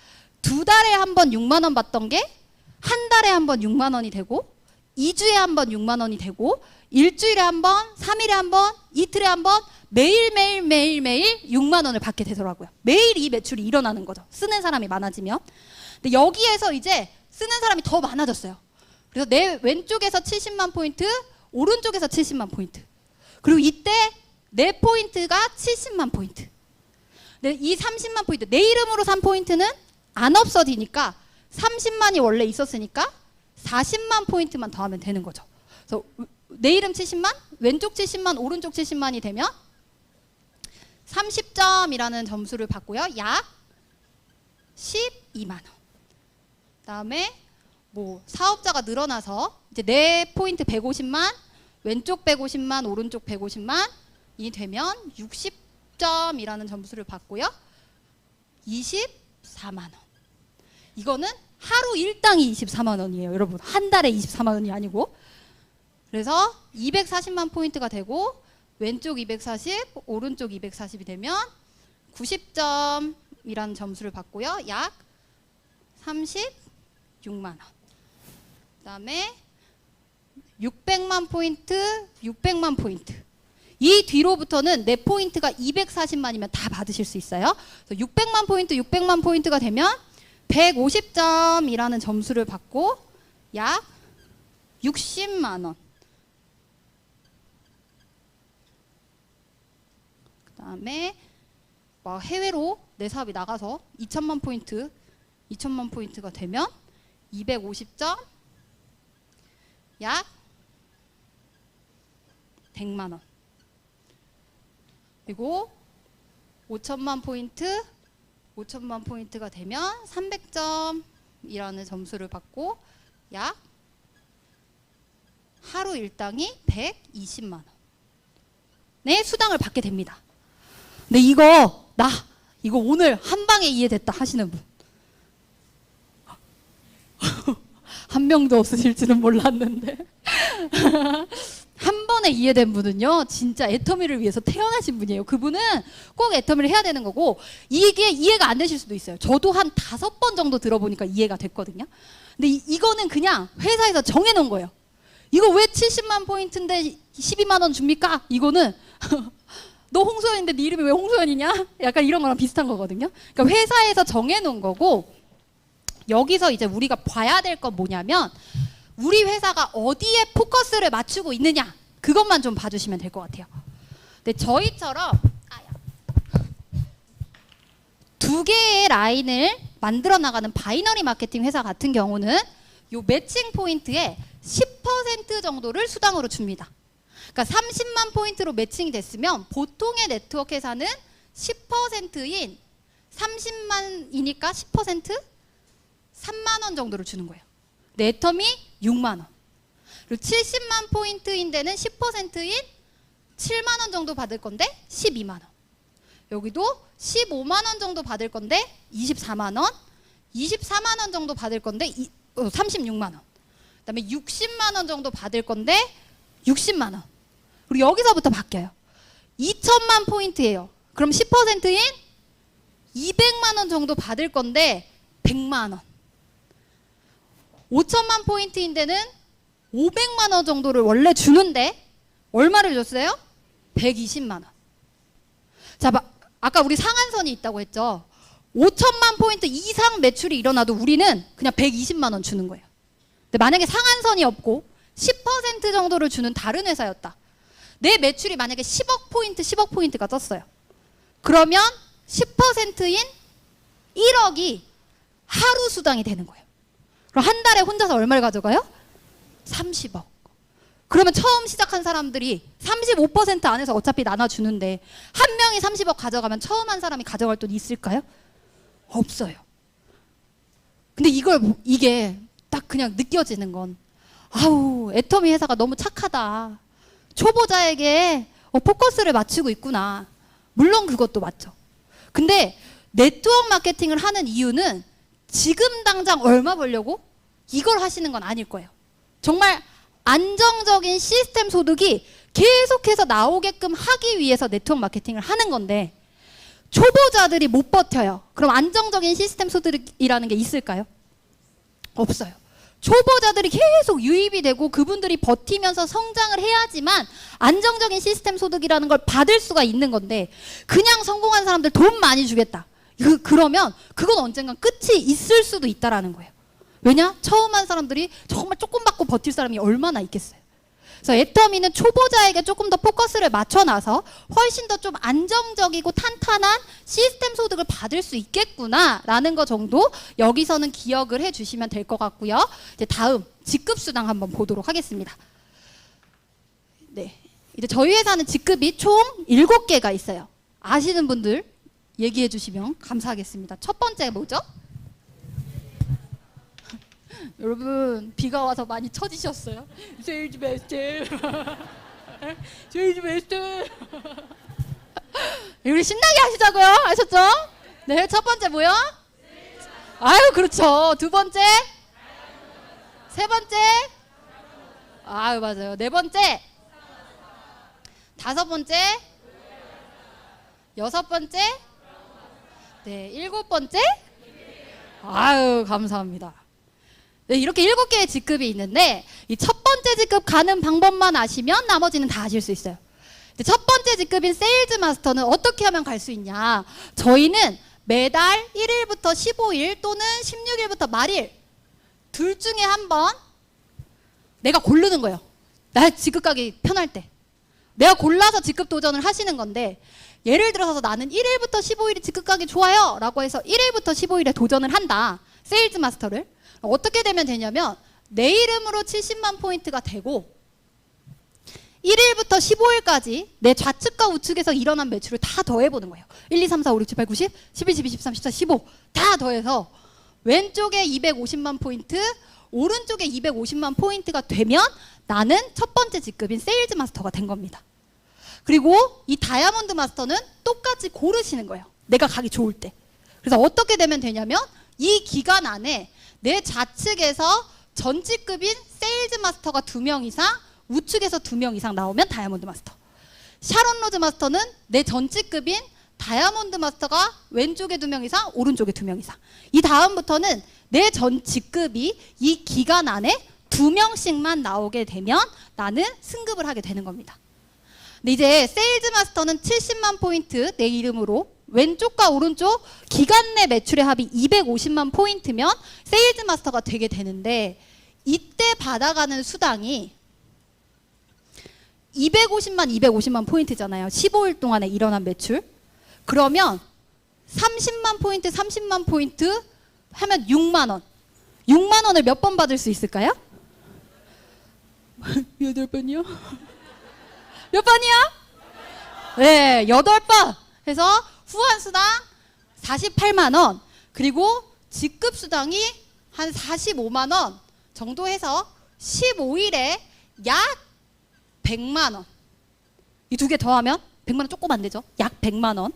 Speaker 1: 2달에 한 번 6만 원 받던 게 한 달에 한 번 6만 원이 되고, 2주에 한 번 6만 원이 되고, 일주일에 한 번, 3일에 한 번, 이틀에 한 번, 매일 6만 원을 받게 되더라고요. 매일 이 매출이 일어나는 거죠. 쓰는 사람이 많아지면. 근데 여기에서 이제 쓰는 사람이 더 많아졌어요. 그래서 내 왼쪽에서 70만 포인트, 오른쪽에서 70만 포인트. 그리고 이때 내 포인트가 70만 포인트. 근데 이 30만 포인트, 내 이름으로 산 포인트는 안 없어지니까 30만이 원래 있었으니까 40만 포인트만 더하면 되는 거죠. 그래서 내 이름 70만, 왼쪽 70만, 오른쪽 70만이 되면 30점이라는 점수를 받고요. 약 12만 원. 그다음에 뭐 사업자가 늘어나서 이제 내 포인트 150만, 왼쪽 150만, 오른쪽 150만이 되면 60점이라는 점수를 받고요. 24만 원. 이거는 하루 일당이 24만 원이에요, 여러분. 한 달에 24만 원이 아니고. 그래서 240만 포인트가 되고, 왼쪽 240, 오른쪽 240이 되면 90점이라는 점수를 받고요. 약 36만 원. 그다음에 600만 포인트. 이 뒤로부터는 내 포인트가 240만이면 다 받으실 수 있어요. 그래서 600만 포인트가 되면 150점이라는 점수를 받고 약 60만 원. 그다음에 뭐 해외로 내 사업이 나가서 2천만 포인트가 되면 250점, 약 100만 원. 그리고 5천만 포인트가 되면 300점이라는 점수를 받고 약 하루 일당이 120만 원의 수당을 받게 됩니다. 근데 이거 오늘 한 방에 이해됐다 하시는 분 한 명도 없으실 줄은 몰랐는데 한 번에 이해된 분은요, 진짜 애터미를 위해서 태어나신 분이에요. 그분은 꼭 애터미를 해야 되는 거고, 이게 이해가 안 되실 수도 있어요. 저도 한 5번 정도 들어보니까 이해가 됐거든요. 근데 이거는 그냥 회사에서 정해놓은 거예요. 이거 왜 70만 포인트인데 12만 원 줍니까? 이거는 너 홍소연인데 네 이름이 왜 홍소연이냐? 약간 이런 거랑 비슷한 거거든요. 그러니까 회사에서 정해놓은 거고, 여기서 이제 우리가 봐야 될 건 뭐냐면 우리 회사가 어디에 포커스를 맞추고 있느냐, 그것만 좀 봐주시면 될 것 같아요. 근데 저희처럼 두 개의 라인을 만들어 나가는 바이너리 마케팅 회사 같은 경우는 요 매칭 포인트에 10% 정도를 수당으로 줍니다. 그러니까 30만 포인트로 매칭이 됐으면 보통의 네트워크 회사는 10%인 30만이니까 10%? 3만 원 정도를 주는 거예요. 애텀이 6만 원. 그리고 70만 포인트인 데는 10%인 7만 원 정도 받을 건데 12만 원. 여기도 15만 원 정도 받을 건데 24만 원. 24만 원 정도 받을 건데 36만 원. 그다음에 60만 원 정도 받을 건데 60만 원. 그리고 여기서부터 바뀌어요. 2천만 포인트예요. 그럼 10%인 200만 원 정도 받을 건데 100만 원. 5천만 포인트인 데는 500만 원 정도를 원래 주는데 얼마를 줬어요? 120만 원. 자, 아까 우리 상한선이 있다고 했죠. 5천만 포인트 이상 매출이 일어나도 우리는 그냥 120만 원 주는 거예요. 근데 만약에 상한선이 없고 10% 정도를 주는 다른 회사였다. 내 매출이 만약에 10억 포인트가 떴어요. 그러면 10%인 1억이 하루 수당이 되는 거예요. 그럼 한 달에 혼자서 얼마를 가져가요? 30억. 그러면 처음 시작한 사람들이 35% 안에서 어차피 나눠주는데 한 명이 30억 가져가면 처음 한 사람이 가져갈 돈 있을까요? 없어요. 근데 이게 딱 그냥 느껴지는 건, 아우, 애터미 회사가 너무 착하다. 초보자에게 포커스를 맞추고 있구나. 물론 그것도 맞죠. 근데 네트워크 마케팅을 하는 이유는 지금 당장 얼마 벌려고 이걸 하시는 건 아닐 거예요. 정말 안정적인 시스템 소득이 계속해서 나오게끔 하기 위해서 네트워크 마케팅을 하는 건데, 초보자들이 못 버텨요. 그럼 안정적인 시스템 소득이라는 게 있을까요? 없어요. 초보자들이 계속 유입이 되고 그분들이 버티면서 성장을 해야지만 안정적인 시스템 소득이라는 걸 받을 수가 있는 건데, 그냥 성공한 사람들 돈 많이 주겠다. 그러면 그건 언젠간 끝이 있을 수도 있다라는 거예요. 왜냐? 처음 한 사람들이 정말 조금 받고 버틸 사람이 얼마나 있겠어요. 그래서 애터미는 초보자에게 조금 더 포커스를 맞춰놔서 훨씬 더 좀 안정적이고 탄탄한 시스템 소득을 받을 수 있겠구나라는 거 정도 여기서는 기억을 해주시면 될 것 같고요. 이제 다음 직급수당 한번 보도록 하겠습니다. 네, 이제 저희 회사는 직급이 총 7개가 있어요. 아시는 분들 얘기해 주시면 감사하겠습니다. 첫 번째 뭐죠? 여러분, 비가 와서 많이 처지셨어요? 세일즈 베스트. 세일즈 베스트. 우리 신나게 하시자고요. 아셨죠? 네, 첫 번째 뭐요? 아유, 그렇죠. 두 번째? 세 번째? 아유, 맞아요. 네 번째? 다섯 번째? 여섯 번째? 네, 일곱 번째? 아유, 감사합니다. 네, 이렇게 7개의 직급이 있는데 이 첫 번째 직급 가는 방법만 아시면 나머지는 다 아실 수 있어요. 첫 번째 직급인 세일즈 마스터는 어떻게 하면 갈 수 있냐? 저희는 매달 1일부터 15일 또는 16일부터 말일 둘 중에 한 번 내가 고르는 거예요. 나 직급 가기 편할 때. 내가 골라서 직급 도전을 하시는 건데, 예를 들어서 나는 1일부터 15일이 직급 가기 좋아요 라고 해서 1일부터 15일에 도전을 한다. 세일즈 마스터를. 어떻게 되면 되냐면 내 이름으로 70만 포인트가 되고 1일부터 15일까지 내 좌측과 우측에서 일어난 매출을 다 더해보는 거예요. 1, 2, 3, 4, 5, 6, 7, 8, 9, 10, 11, 12, 13, 14, 15 다 더해서 왼쪽에 250만 포인트, 오른쪽에 250만 포인트가 되면 나는 첫 번째 직급인 세일즈 마스터가 된 겁니다. 그리고 이 다이아몬드 마스터는 똑같이 고르시는 거예요. 내가 가기 좋을 때. 그래서 어떻게 되면 되냐면 이 기간 안에 내 좌측에서 전직급인 세일즈 마스터가 2명 이상, 우측에서 2명 이상 나오면 다이아몬드 마스터. 샤론 로즈 마스터는 내 전직급인 다이아몬드 마스터가 왼쪽에 2명 이상, 오른쪽에 2명 이상. 이 다음부터는 내 전직급이 이 기간 안에 2 2명씩만 나오게 되면 나는 승급을 하게 되는 겁니다. 근데 이제 세일즈 마스터는 70만 포인트 내 이름으로, 왼쪽과 오른쪽 기간 내 매출의 합이 250만 포인트면 세일즈 마스터가 되게 되는데, 이때 받아가는 수당이 250만 포인트잖아요. 15일 동안에 일어난 매출. 그러면 30만 포인트, 30만 포인트 하면 6만 원. 6만 원을 몇 번 받을 수 있을까요? 8번이요? 몇 번이요? 네, 8번. 해서 후원수당 48만 원, 그리고 직급수당이 한 45만 원 정도 해서 15일에 약 100만 원. 이 두 개 더하면 100만 원 조금 안 되죠? 약 100만 원.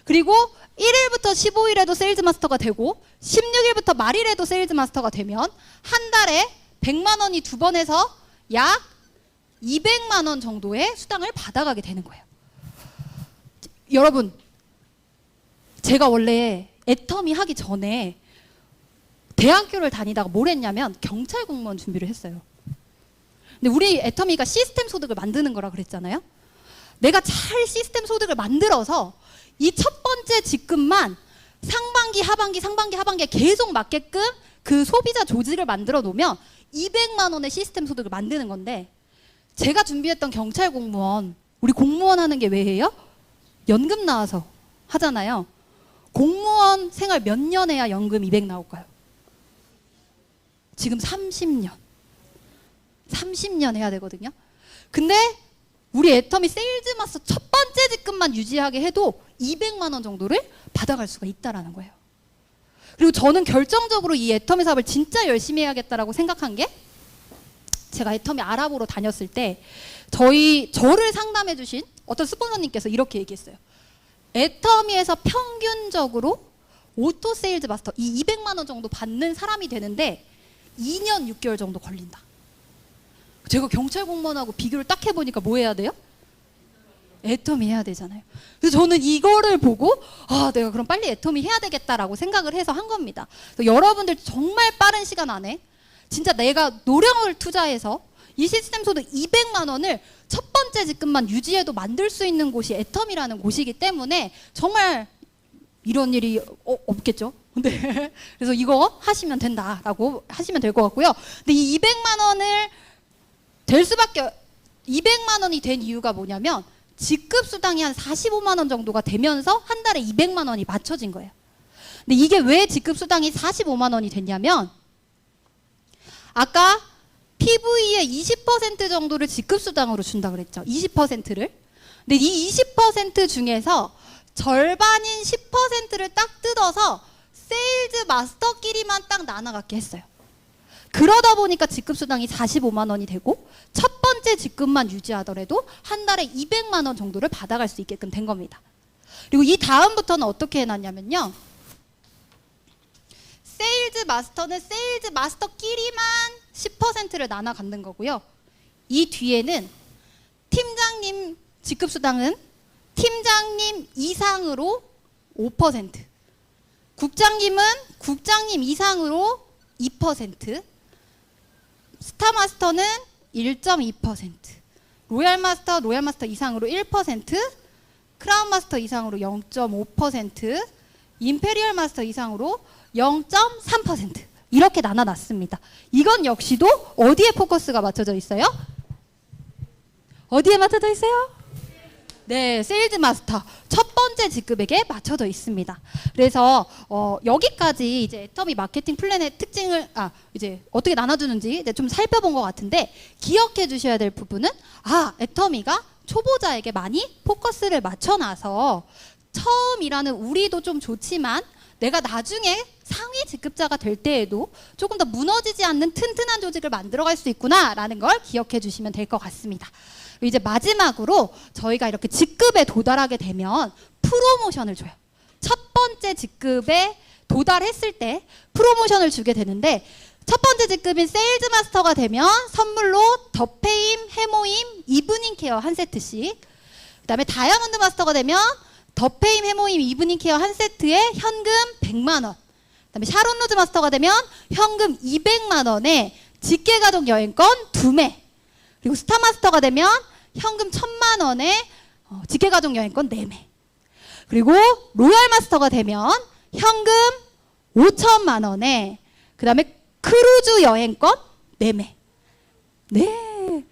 Speaker 1: 그리고 1일부터 15일에도 세일즈 마스터가 되고 16일부터 말일에도 세일즈 마스터가 되면 한 달에 100만 원이 두 번 해서 약 200만 원 정도의 수당을 받아가게 되는 거예요. 여러분, 제가 원래 애터미 하기 전에 대학교를 다니다가 뭘 했냐면 경찰 공무원 준비를 했어요. 근데 우리 애터미가 시스템 소득을 만드는 거라 그랬잖아요. 내가 잘 시스템 소득을 만들어서 이 첫 번째 직급만 상반기, 하반기에 계속 맞게끔 그 소비자 조직을 만들어 놓으면 200만 원의 시스템 소득을 만드는 건데, 제가 준비했던 경찰 공무원, 우리 공무원 하는 게 왜 해요? 연금 나와서 하잖아요. 공무원 생활 몇 년 해야 연금 200 나올까요? 지금 30년. 30년 해야 되거든요. 근데 우리 애터미 세일즈 마스터 첫 번째 직급만 유지하게 해도 200만 원 정도를 받아갈 수가 있다라는 거예요. 그리고 저는 결정적으로 이 애터미 사업을 진짜 열심히 해야겠다라고 생각한 게, 제가 애터미 알아보러 다녔을 때 저를 상담해 주신 어떤 스폰서님께서 이렇게 얘기했어요. 애터미에서 평균적으로 오토 세일즈 마스터 이 200만 원 정도 받는 사람이 되는데 2년 6개월 정도 걸린다. 제가 경찰 공무원하고 비교를 딱 해보니까 뭐 해야 돼요? 애터미 해야 되잖아요. 그래서 저는 이거를 보고 내가 그럼 빨리 애터미 해야 되겠다라고 생각을 해서 한 겁니다. 그래서 여러분들 정말 빠른 시간 안에 진짜 내가 노력을 투자해서 이 시스템 소득 200만 원을 첫 번째 직급만 유지해도 만들 수 있는 곳이 애터미라는 곳이기 때문에 정말 이런 일이 없겠죠. 네. 그래서 이거 하시면 된다라고 하시면 될 것 같고요. 근데 이 200만 원을 200만 원이 된 이유가 뭐냐면, 직급 수당이 한 45만 원 정도가 되면서 한 달에 200만 원이 맞춰진 거예요. 근데 이게 왜 직급 수당이 45만 원이 됐냐면, 아까 PV의 20% 정도를 직급 수당으로 준다 그랬죠. 20%를. 근데 이 20% 중에서 절반인 10%를 딱 뜯어서 세일즈 마스터끼리만 딱 나눠갖게 했어요. 그러다 보니까 직급 수당이 45만 원이 되고 첫 번째 직급만 유지하더라도 한 달에 200만 원 정도를 받아갈 수 있게끔 된 겁니다. 그리고 이 다음부터는 어떻게 해놨냐면요. 세일즈 마스터는 세일즈 마스터끼리만 10%를 나눠 갖는 거고요. 이 뒤에는 팀장님 직급 수당은 팀장님 이상으로 5%, 국장님은 국장님 이상으로 2%, 스타 마스터는 1.2%, 로얄 마스터 이상으로 1%, 크라운 마스터 이상으로 0.5%, 임페리얼 마스터 이상으로 0.3% 이렇게 나눠놨습니다. 이건 역시도 어디에 포커스가 맞춰져 있어요? 어디에 맞춰져 있어요? 네, 세일즈 마스터 첫 번째 직급에게 맞춰져 있습니다. 그래서 여기까지 이제 애터미 마케팅 플랜의 특징을 이제 어떻게 나눠주는지 이제 좀 살펴본 것 같은데, 기억해 주셔야 될 부분은 애터미가 초보자에게 많이 포커스를 맞춰놔서 처음 일하는 우리도 좀 좋지만 내가 나중에 상위 직급자가 될 때에도 조금 더 무너지지 않는 튼튼한 조직을 만들어갈 수 있구나라는 걸 기억해 주시면 될 것 같습니다. 이제 마지막으로 저희가 이렇게 직급에 도달하게 되면 프로모션을 줘요. 첫 번째 직급에 도달했을 때 프로모션을 주게 되는데, 첫 번째 직급인 세일즈 마스터가 되면 선물로 더페임, 해모임, 이브닝 케어 한 세트씩, 그 다음에 다이아몬드 마스터가 되면 더페임, 해모임, 이브닝 케어 한 세트에 현금 100만 원, 그 다음에 샤론 로즈 마스터가 되면 현금 200만 원에 직계가족 여행권 2매, 그리고 스타마스터가 되면 현금 1,000만 원에 직계가족 여행권 4매, 그리고 로얄마스터가 되면 현금 5천만 원에 그 다음에 크루즈 여행권 4매. 네.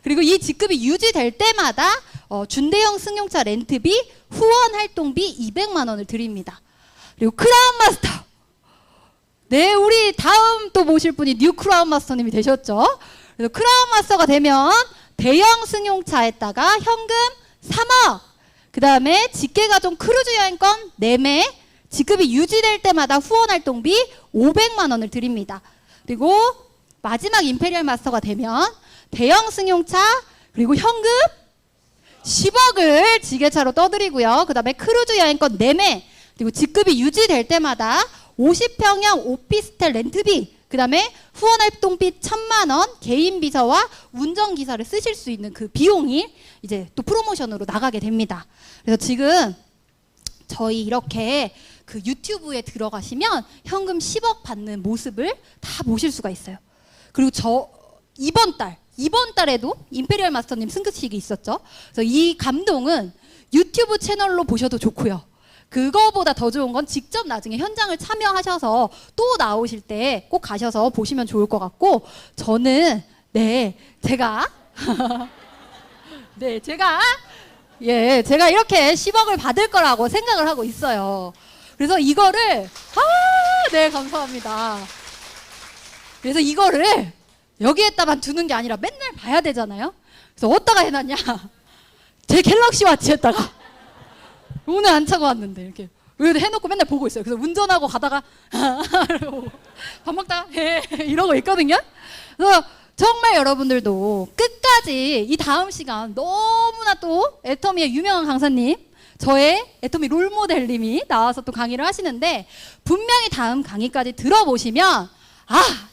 Speaker 1: 그리고 이 직급이 유지될 때마다 준대형 승용차 렌트비, 후원 활동비 200만 원을 드립니다. 그리고 크라운 마스터. 네, 우리 다음 또 모실 분이 뉴 크라운 마스터님이 되셨죠. 그래서 크라운 마스터가 되면 대형 승용차에다가 현금 3억, 그 다음에 직계가족 크루즈 여행권 4매, 직급이 유지될 때마다 후원 활동비 500만 원을 드립니다. 그리고 마지막 임페리얼 마스터가 되면 대형 승용차, 그리고 현금 10억을 지게차로 떠드리고요. 그 다음에 크루즈 여행권 4매, 그리고 직급이 유지될 때마다 50평형 오피스텔 렌트비, 그 다음에 후원 활동비 1,000만 원, 개인 비서와 운전기사를 쓰실 수 있는 그 비용이 이제 또 프로모션으로 나가게 됩니다. 그래서 지금 저희 이렇게 그 유튜브에 들어가시면 현금 10억 받는 모습을 다 보실 수가 있어요. 그리고 저 이번 달에도 임페리얼 마스터님 승급식이 있었죠. 그래서 이 감동은 유튜브 채널로 보셔도 좋고요. 그거보다 더 좋은 건 직접 나중에 현장을 참여하셔서 또 나오실 때 꼭 가셔서 보시면 좋을 것 같고, 저는 제가 제가 이렇게 10억을 받을 거라고 생각을 하고 있어요. 그래서 이거를 감사합니다. 그래서 이거를 여기에다만 두는 게 아니라 맨날 봐야 되잖아요. 그래서 어디다가 해놨냐? 제 갤럭시 워치에다가 오늘 안 차고 왔는데 이렇게 해놓고 맨날 보고 있어요. 그래서 운전하고 가다가 밥 먹다가 이러고 있거든요. 그래서 정말 여러분들도 끝까지 이 다음 시간 너무나 또 애터미의 유명한 강사님, 저의 애터미 롤모델님이 나와서 또 강의를 하시는데, 분명히 다음 강의까지 들어보시면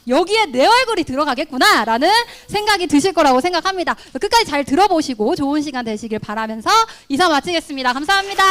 Speaker 1: 여기에 내 얼굴이 들어가겠구나 라는 생각이 드실 거라고 생각합니다. 끝까지 잘 들어보시고 좋은 시간 되시길 바라면서 이상 마치겠습니다. 감사합니다.